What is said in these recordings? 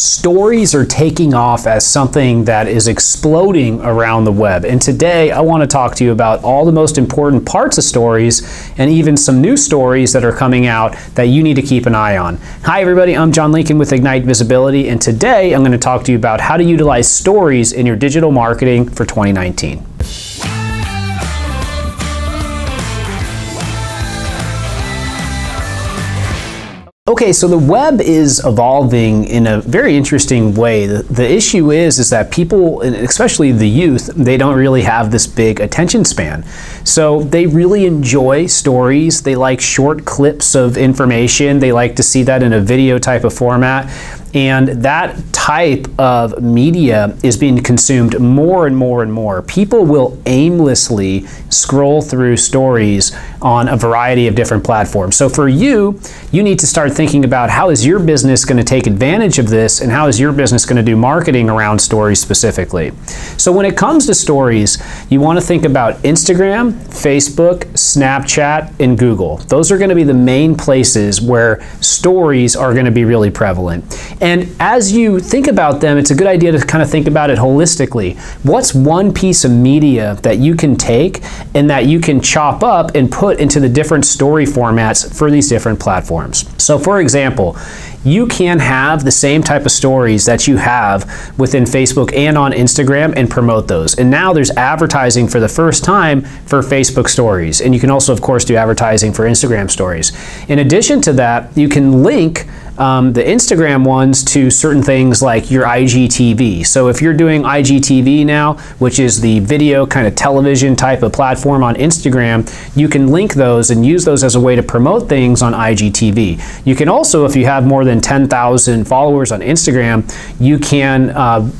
Stories are taking off as something that is exploding around the web. And today I want to talk to you about all the most important parts of stories and even some new stories that are coming out that you need to keep an eye on. Hi everybody, I'm John Lincoln with Ignite Visibility, and today I'm going to talk to you about how to utilize stories in your digital marketing for 2019. Okay, so the web is evolving in a very interesting way. The issue is that people, and especially the youth, they don't really have this big attention span. So they really enjoy stories. They like short clips of information. They like to see that in a video type of format. And that type of media is being consumed more and more and more. People will aimlessly scroll through stories on a variety of different platforms. So for you, you need to start thinking about how is your business going to take advantage of this, and how is your business going to do marketing around stories specifically. So when it comes to stories, you want to think about Instagram, Facebook, Snapchat, and Google. Those are going to be the main places where stories are going to be really prevalent. And as you think about them, it's a good idea to kind of think about it holistically. What's one piece of media that you can take and that you can chop up and put into the different story formats for these different platforms? So for example, you can have the same type of stories that you have within Facebook and on Instagram and promote those. And now there's advertising for the first time for Facebook stories. And you can also, of course, do advertising for Instagram stories. In addition to that, you can link the Instagram ones to certain things like your IGTV. So if you're doing IGTV now, which is the video kind of television type of platform on Instagram, you can link those and use those as a way to promote things on IGTV. You can also, if you have more than 10,000 followers on Instagram, you can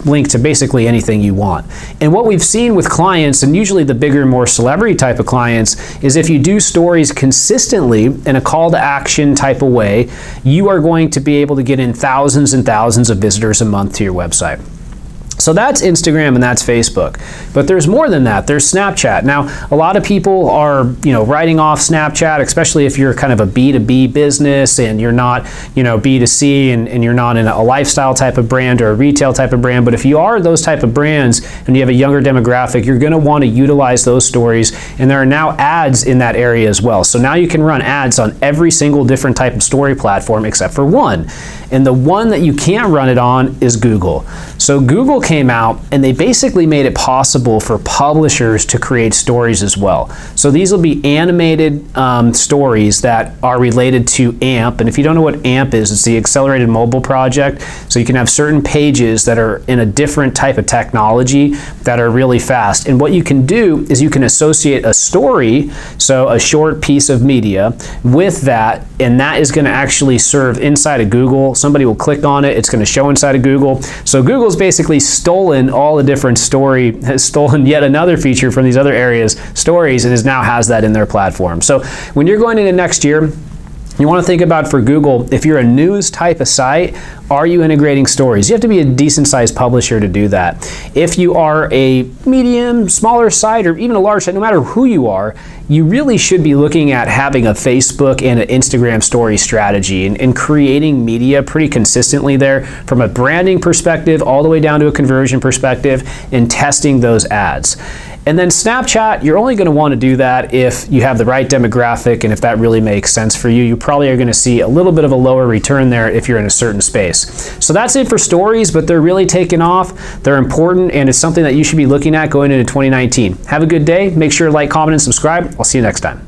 link to basically anything you want. And what we've seen with clients, and usually the bigger, more celebrity type of clients, is if you do stories consistently in a call to action type of way, you are going to be able to get in thousands and thousands of visitors a month to your website. So that's Instagram and that's Facebook. But there's more than that. There's Snapchat. Now, a lot of people are, writing off Snapchat, especially if you're kind of a B2B business and you're not, B2C and you're not in a lifestyle type of brand or a retail type of brand. But if you are those type of brands and you have a younger demographic, you're going to want to utilize those stories. And there are now ads in that area as well. So now you can run ads on every single different type of story platform except for one. And the one that you can't run it on is Google. So Google came out and they basically made it possible for publishers to create stories as well. So these will be animated stories that are related to AMP. And if you don't know what AMP is, it's the Accelerated Mobile Project. So you can have certain pages that are in a different type of technology that are really fast. And what you can do is you can associate a story, so a short piece of media, with that, and that is going to actually serve inside of Google. Somebody will click on it, it's going to show inside of Google. So Google's basically stolen all the different has stolen yet another feature from these other areas, stories, and now has that in their platform. So when you're going into next year, you want to think about, for Google, if you're a news type of site, are you integrating stories? You have to be a decent sized publisher to do that. If you are a medium, smaller site, or even a large site, no matter who you are, you really should be looking at having a Facebook and an Instagram story strategy and creating media pretty consistently there from a branding perspective all the way down to a conversion perspective and testing those ads. And then Snapchat, you're only going to want to do that if you have the right demographic and if that really makes sense for you. You probably are going to see a little bit of a lower return there if you're in a certain space. So that's it for stories, but they're really taking off. They're important, and it's something that you should be looking at going into 2019. Have a good day. Make sure to like, comment, and subscribe. I'll see you next time.